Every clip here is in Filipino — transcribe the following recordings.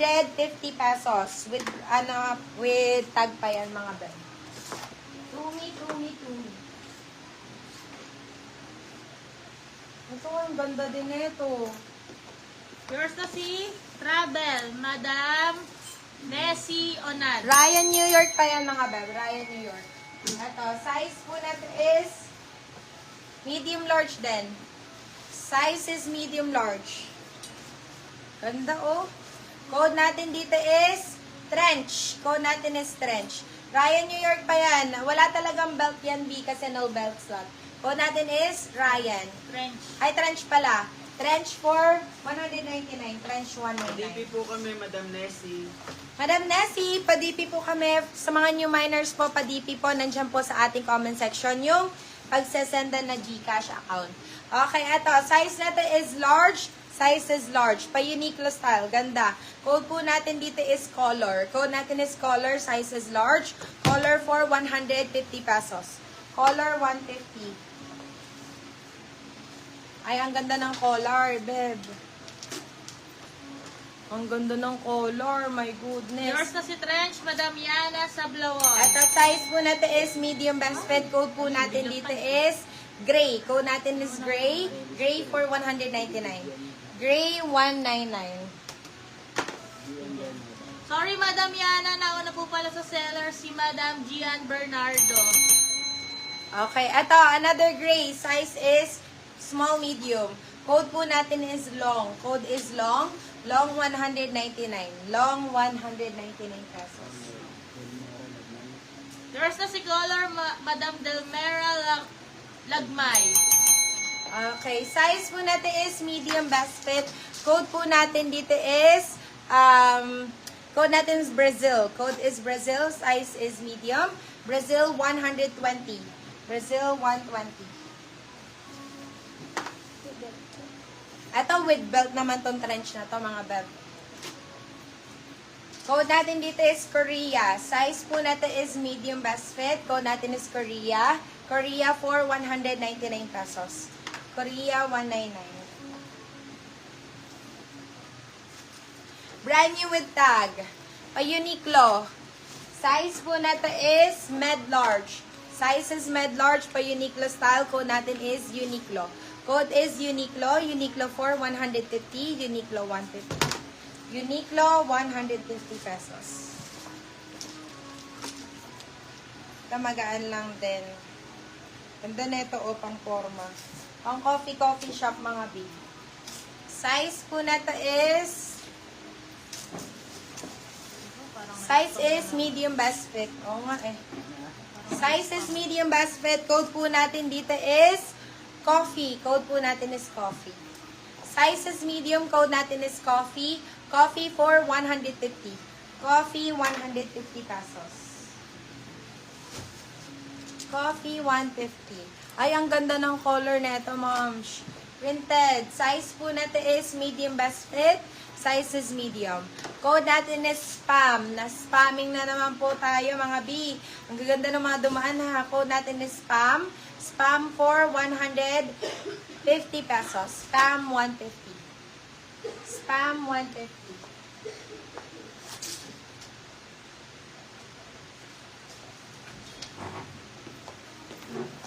150 pesos with with tag pa yan mga ben. Tumi. Ito ang ganda din nito. Yours na si Travel, Madam Nessie Onan. Ryan New York pa yan mga ben. Ryan New York. Ito, size po natin is medium large din. Size is medium large. Ganda oh. Code natin dito is trench. Code natin is trench. Ryan New York pa yan. Wala talagang belt yan, B, kasi no belt slot. Code natin is Ryan. Trench. Ay, trench pala. Trench for 199. Trench 199. DP po kami, Madam Nessie. Madam Nessie, pa-DP po kami. Sa mga new miners po, pa-DP po. Nandiyan po sa ating comment section yung pagsesenda na GCash account. Okay, eto. Size natin is large. Size is large. Pa-Uniqlo style. Ganda. Code po natin dito is color. Code natin is color. Size is large. Color for 150 pesos. Color 150. Ay, ang ganda ng color, babe. Ang ganda ng color. My goodness. Yours na si Trench, Madam Yana Sablawon. At ang size po natin is medium best fit. Code po natin dito is gray. Code natin is gray. Gray for 199. Gray 199. Sorry, Madam Yana. Nauna po pala sa seller si Madam Gian Bernardo. Okay, ito, another gray. Size is small, medium. Code po natin is long. Code is long. Long 199. Long 199 pesos. Yours na si Color, Madam Delmera Lagmay. Okay, size po natin is medium best fit. Code po natin dito is, code natin is Brazil. Code is Brazil. Size is medium. Brazil 120. Brazil 120. Ito with belt naman tong trench na to mga belt. Code natin dito is Korea. Size po natin is medium best fit. Code natin is Korea. Korea for 199 pesos. Korea 199. Brand new with tag. Pa-Uniqlo. Size po natin is med large. Size is med large pa-Uniqlo style. Code natin is Uniqlo. Code is Uniqlo. Uniqlo for 150. Uniqlo 150. Uniqlo 150 pesos. Tamagaan lang din. Ganda nito o pang forma. Pang coffee shop mga B. Size po natin is medium best fit. Oo nga eh. Size is medium best fit. Code po natin dito is coffee. Code po natin is coffee. Size is medium. Code natin is coffee. Coffee for 150. Coffee 150 pesos. Coffee 150. Ay, ang ganda ng color nito, moms. Printed. Size po natin is medium best fit. Size is medium. Code natin is spam. Na-spamming na naman po tayo, mga B. Ang gaganda ng mga dumaan ha. Code natin is spam. Spam for 150 pesos. Spam 150. Spam 150.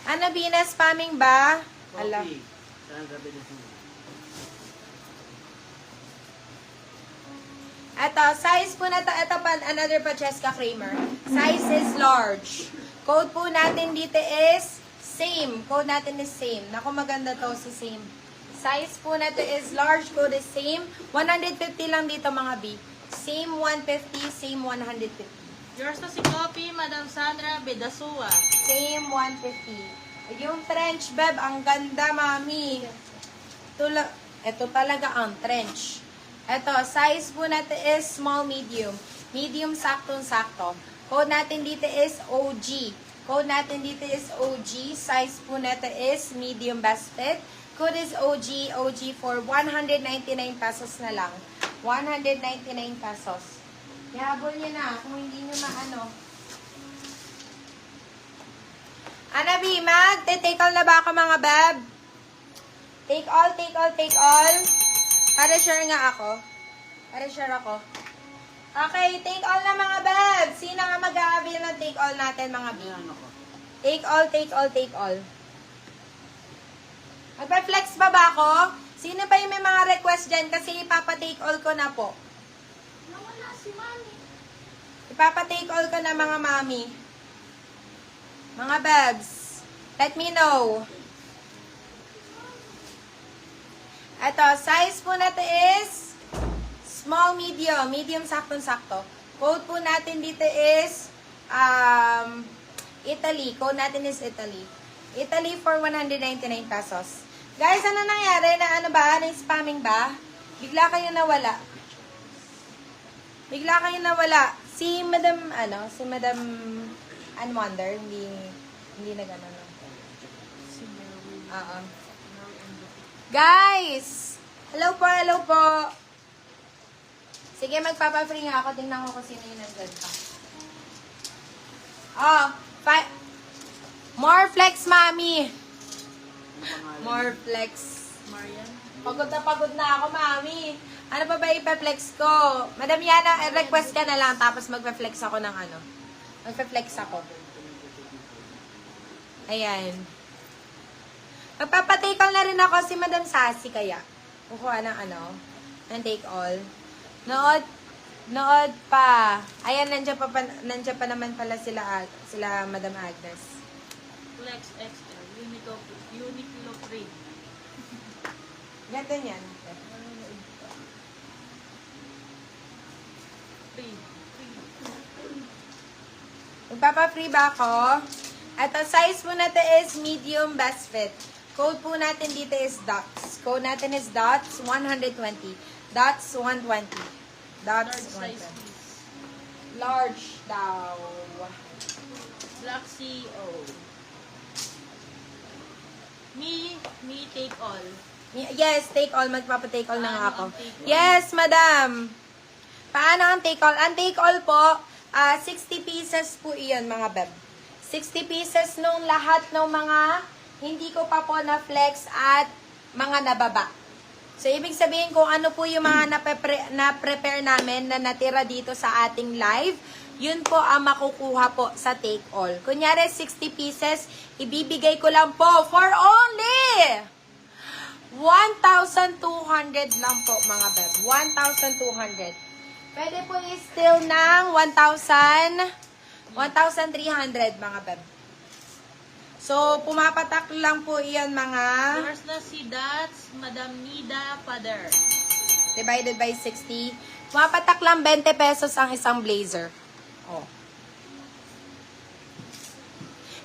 Ano, Bina? Spamming ba? Alam. Coffee. Saan gabi na siya? Ito, size po na ito. Ito pa, another pa, Cheska Kramer. Size is large. Code po natin dito is same. Code natin is same. Naku, maganda to si same. Size po na ito is large. Code is same. 150 lang dito, mga B. Same 150, same 150. Yours na si Copy, Madam Sandra Bedasua. Same 150. Yung trench, beb, ang ganda, mami. Ito talaga ang trench. Ito, size po natin is small, medium. Medium, saktong-sakto. Code natin dito is OG. Code natin dito is OG. Size po natin is medium best fit. Code is OG. OG for 199 pesos na lang. 199 pesos. Ihabol nyo na kung hindi nyo maano. Anabi, mag-take all na ba ako mga beb? Take all, take all, take all. Para sure nga ako. Para sure ako. Okay, take all na mga beb. Sino nga mag-a-avail ng take all natin mga beb? Ayan ako. Take all, take all, take all. Magpa-flex ba ako? Sino pa yung may mga request dyan? Kasi ipapa-take all ko na po. Nawala si Mami. Ipapa-take all ko na mga mami. Mga bebs. Let me know. Ito, size po natin is small, medium. Medium, saktong-sakto. Code po natin dito is Italy. Code natin is Italy. Italy for 199 pesos. Guys, ano nangyari? Na ano ba? Na-spamming ba? Bigla kayo nawala. Bigla kayo nawala. Si Madam Ann Wonder, hindi na gano'n. Oo. Guys! Hello po. Sige, magpapa-free nga ako. Tingnan ko kung sino yung nandun pa. Oh, more flex, mami. More flex. Marian. Pagod na ako, mami. Ano pa ba ipa-flex ko? Madam Yana, request ka na lang, tapos magpa-flex ako ng ano. Magpa-flex ako. Ayan. Magpapatake all na rin ako si Madam Sassy kaya. Kukuha ng ano, ng take all. Nood pa. Ayan, nandiyan pa naman pala sila Madam Agnes. Flex XL. Uniqlo Free. Ganto yan. Free. Magpapa-free ba ako? At ang size po natin is medium best fit. Code po natin dito is DOTS. Code natin is DOTS 120. DOTS 120. Large DOTS size 120. please. Large daw. Black CEO. Me take all. Yes, take all. Magpapa-take all na nga ako. Paano ang take all? Yes, madam. Paano ang take all? Ang take all po, 60 pieces po iyon, mga beb. 60 pieces nung lahat ng mga hindi ko pa po na-flex at mga nababa. So, ibig sabihin kung ano po yung mga na-prepare namin na natira dito sa ating live, yun po ang makukuha po sa take all. Kunyari, 60 pieces, ibibigay ko lang po for only 1,200 lang po, mga beb. 1,200. Pwede po i-steal ng 1,300, mga beb. So, pumapatak lang po iyan, mga Yours na si Dots, Madam Nida Pader. divided by 60. Pumapatak lang 20 pesos ang isang blazer. Oh.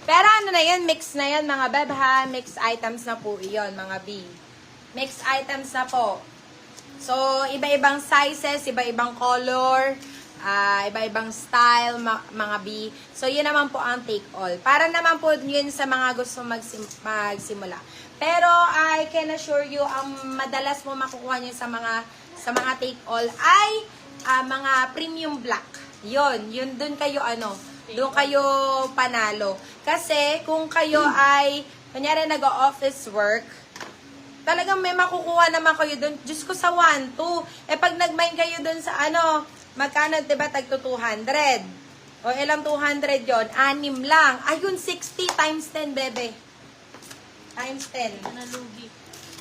Pero ano na yan, mix na yan, mga beb, ha? Mix items na po iyon, mga B. Mix items na po. So, iba-ibang sizes, iba-ibang color, iba-ibang style, mga B. So, yun naman po ang take all. Para naman po yun sa mga gusto magsimula. Pero, I can assure you, ang madalas mo makukuha nyo sa mga take all ay mga premium black. Yun dun kayo doon kayo panalo. Kasi, kung kayo ay, kunyari nag-office work, talagang may makukuha naman kayo doon. Diyos ko sa 1, 2. Pag nag-mine kayo doon sa magkano, diba, tagto 200? O ilang 200 yon? 6 lang. Ayun, 60 times 10, bebe. Times 10. Nalugi.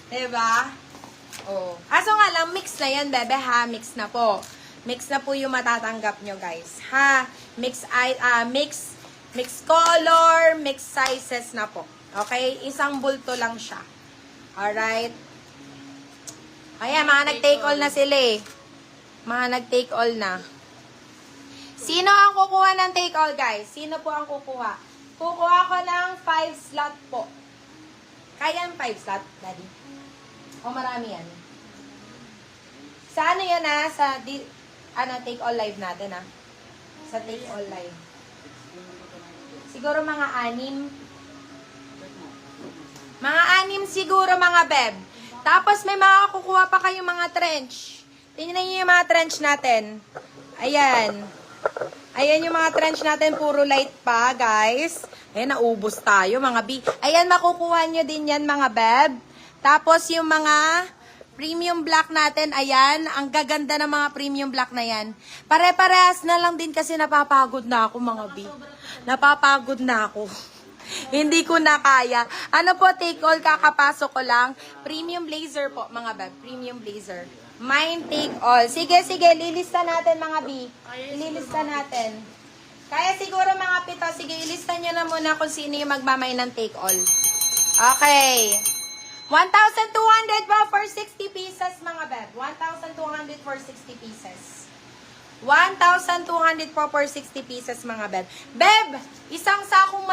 Diba? Oh. Aso nga lang, mix na yan, bebe, ha? Mix na po. Mix na po yung matatanggap nyo, guys. Ha? Mix color, mix sizes na po. Okay? Isang bulto lang siya. Alright? Ayan, mga nag-take all na sila eh. Mga nag-take all na. Sino ang kukuha ng take all, guys? Sino po ang kukuha? Kukuha ko ng 5 slot po. Kaya ang 5 slot, daddy? O marami yan? Sa ano yan, ha? Sa take all live natin, ha? Sa take all live. Siguro mga 6. Mga 6 siguro, mga beb. Tapos may mga kukuha pa kayong mga trench. Tingnan niyo yung mga trench natin. Ayan. Ayan yung mga trench natin, puro light pa, guys. Ayan, naubos tayo, mga B. Ayan, makukuha nyo din yan, mga beb. Tapos yung mga premium black natin, ayan. Ang gaganda ng mga premium black na yan. Pare-parehas na lang din kasi napapagod na ako, mga B. Napapagod na ako. Hindi ko na kaya. Ano po, take all, kakapasok ko lang. Premium blazer po, mga beb. Premium blazer. Mine take all. Sige, lilista natin, mga B. Ililista natin. Kaya siguro mga pito, sige, ilista nyo na muna kung sino yung magmamay ng take all. Okay. 1,200 po for 60 pieces, mga beb. 1,200 for 60 pieces. 1,200 po for 60 pieces, mga beb. Beb, isang sakong